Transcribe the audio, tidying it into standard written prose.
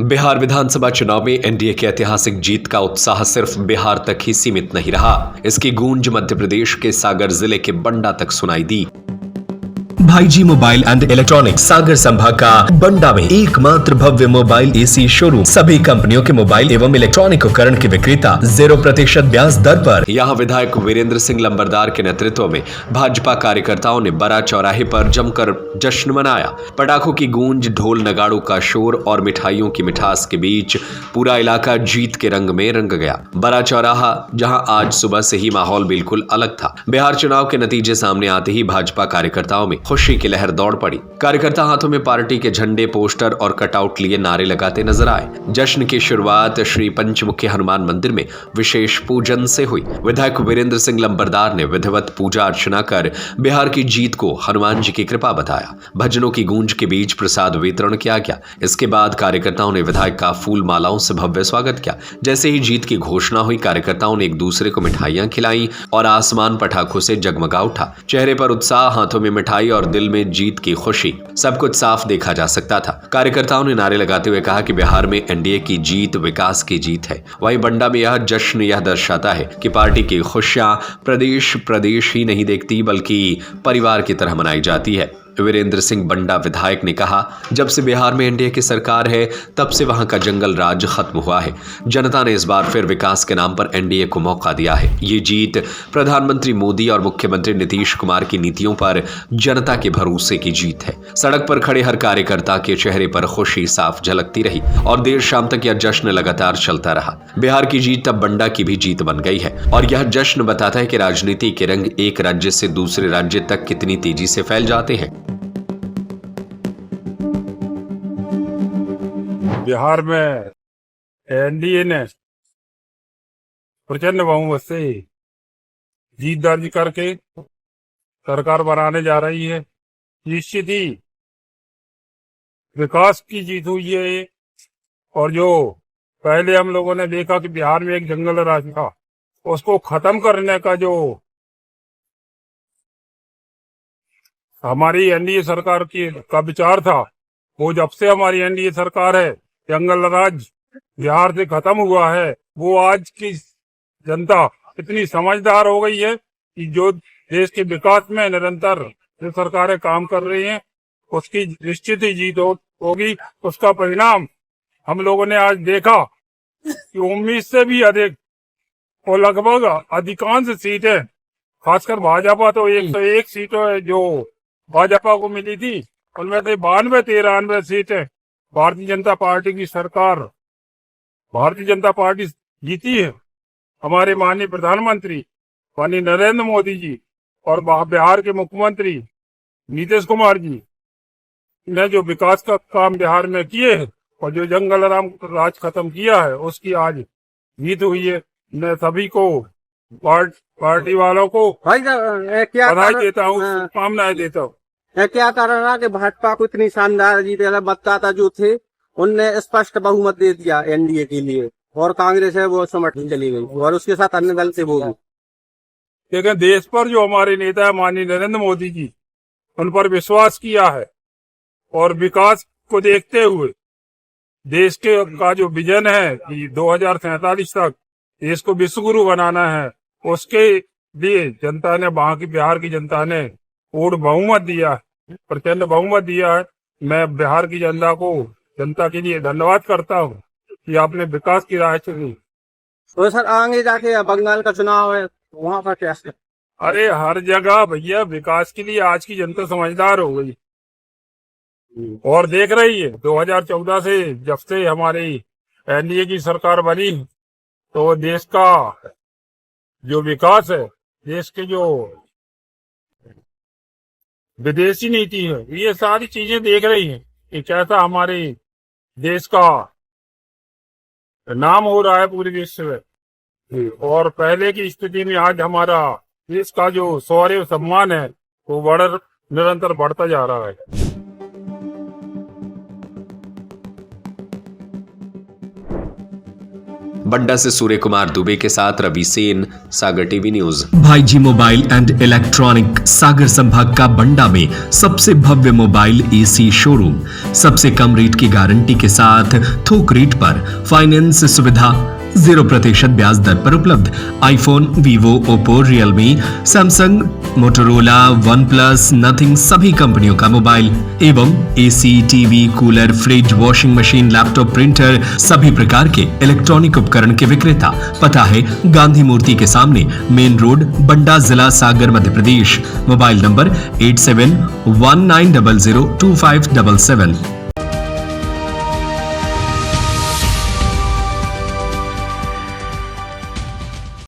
बिहार विधानसभा चुनाव में एनडीए की ऐतिहासिक जीत का उत्साह सिर्फ बिहार तक ही सीमित नहीं रहा। इसकी गूंज मध्य प्रदेश के सागर जिले के बंडा तक सुनाई दी। भाईजी मोबाइल एंड इलेक्ट्रॉनिक्स सागर संभाग का बंडा में एकमात्र भव्य मोबाइल एसी शोरूम, सभी कंपनियों के मोबाइल एवं इलेक्ट्रॉनिक उपकरण के विक्रेता 0% ब्याज दर पर। यहाँ विधायक वीरेंद्र सिंह लंबरदार के नेतृत्व में भाजपा कार्यकर्ताओं ने बड़ा चौराहे पर जमकर जश्न मनाया। पटाखों की गूंज, ढोल नगाड़ों का शोर और मिठाइयों की मिठास के बीच पूरा इलाका जीत के रंग में रंग गया। बड़ा चौराहा जहां आज सुबह से ही माहौल बिल्कुल अलग था। बिहार चुनाव के नतीजे सामने आते ही भाजपा कार्यकर्ताओं में खुशी की लहर दौड़ पड़ी। कार्यकर्ता हाथों में पार्टी के झंडे, पोस्टर और कटआउट लिए नारे लगाते नजर आए। जश्न की शुरुआत श्री पंचमुखी हनुमान मंदिर में विशेष पूजन से हुई। विधायक वीरेंद्र सिंह लंबरदार ने विधिवत पूजा अर्चना कर बिहार की जीत को हनुमान जी की कृपा बताया। भजनों की गूंज के बीच प्रसाद वितरण किया गया। इसके बाद कार्यकर्ताओं ने विधायक का फूल मालाओं से भव्य स्वागत किया। जैसे ही जीत की घोषणा हुई, कार्यकर्ताओं ने एक दूसरे को मिठाइयां खिलाई और आसमान पटाखों से जगमगा उठा। चेहरे पर उत्साह, हाथों में मिठाई और दिल में जीत की खुशी, सब कुछ साफ देखा जा सकता था। कार्यकर्ताओं ने नारे लगाते हुए कहा कि बिहार में एनडीए की जीत विकास की जीत है। वहीं बंडा में यह जश्न यह दर्शाता है कि पार्टी की खुशियां प्रदेश ही नहीं देखती, बल्कि परिवार की तरह मनाई जाती है। वीरेंद्र सिंह बंडा विधायक ने कहा, जब से बिहार में एनडीए की सरकार है तब से वहां का जंगल राज खत्म हुआ है। जनता ने इस बार फिर विकास के नाम पर एनडीए को मौका दिया है। ये जीत प्रधानमंत्री मोदी और मुख्यमंत्री नीतीश कुमार की नीतियों पर जनता के भरोसे की जीत है। सड़क पर खड़े हर कार्यकर्ता के चेहरे पर खुशी साफ झलकती रही और देर शाम तक यह जश्न लगातार चलता रहा। बिहार की जीत अब बंडा की भी जीत बन गई है और यह जश्न बताता है कि राजनीति के रंग एक राज्य से दूसरे राज्य तक कितनी तेजी से फैल जाते हैं। बिहार में एनडीए ने प्रचंड बहुमत से जीत दर्ज करके सरकार बनाने जा रही है। निश्चित ही विकास की जीत हुई है। और जो पहले हम लोगों ने देखा कि बिहार में एक जंगल राज था, उसको खत्म करने का जो हमारी एनडीए सरकार का विचार था, वो जब से हमारी एनडीए सरकार है, जंगल राज बिहार से खत्म हुआ है। वो आज की जनता इतनी समझदार हो गई है कि जो देश के विकास में निरंतर जो सरकारें काम कर रही हैं, उसकी निश्चित ही जीत होगी। उसका परिणाम हम लोगों ने आज देखा कि उम्मीद से भी अधिक और लगभग अधिकांश सीटें, खासकर भाजपा तो 101 सीटें जो भाजपा को मिली थी, उनमें से 92-93 सीटें भारतीय जनता पार्टी की सरकार, भारतीय जनता पार्टी जीती है। हमारे माननीय प्रधानमंत्री माननीय नरेंद्र मोदी जी और बिहार के मुख्यमंत्री नीतीश कुमार जी ने जो विकास का काम बिहार में किए हैं और जो जंगल राज खत्म किया है, उसकी आज जीत हुई है। मैं सभी को, पार्टी वालों को बधाई देता हूँ, शुभकामनाएं देता हूँ। क्या कारण रहा कि भाजपा को इतनी शानदार जीत? मतदाता जो थे उनने स्पष्ट बहुमत दे दिया एनडीए के लिए, और कांग्रेस है वो समर्थन चली गई और उसके साथ अन्य दल से वो भी। लेकिन देश पर जो हमारे नेता है माननीय नरेंद्र मोदी जी, उन पर विश्वास किया है और विकास को देखते हुए देश के का जो विजन है कि 2047 तक देश को विश्व गुरु बनाना है, उसके लिए जनता ने, वहां की बिहार की जनता ने पूर्ण बहुमत दिया है, प्रचंड बहुमत दिया है। मैं बिहार की जनता के लिए धन्यवाद करता हूँ कि आपने विकास की राह चुनी। तो सर आगे जाके बंगाल का चुनाव है, वहाँ पर क्या? अरे हर जगह भैया विकास के लिए आज की जनता समझदार हो गई और देख रही है। 2014 से जब से हमारी एनडीए की सरकार बनी, तो देश का जो विकास है, देश के जो विदेशी नीति है, ये सारी चीजें देख रही है कि कैसा हमारे देश का नाम हो रहा है पूरे विश्व में। और पहले की स्थिति में आज हमारा देश का जो शौर्य सम्मान है, वो निरंतर बढ़ता जा रहा है। बंडा से सूर्य कुमार दुबे के साथ रवि सेन, सागर टीवी न्यूज। भाईजी मोबाइल एंड इलेक्ट्रॉनिक सागर संभाग का बंडा में सबसे भव्य मोबाइल एसी शोरूम, सबसे कम रेट की गारंटी के साथ थोक रेट पर फाइनेंस सुविधा, 0% ब्याज दर पर उपलब्ध iPhone, Vivo, Oppo, Realme, Samsung, Motorola, one plus, nothing सभी कंपनियों का मोबाइल एवं AC, TV, cooler, fridge, washing machine, laptop, printer सभी प्रकार के इलेक्ट्रॉनिक उपकरण के विक्रेता। पता है गांधी मूर्ति के सामने, मेन रोड, बंडा, जिला सागर, मध्य प्रदेश। Mobile number 8719002577।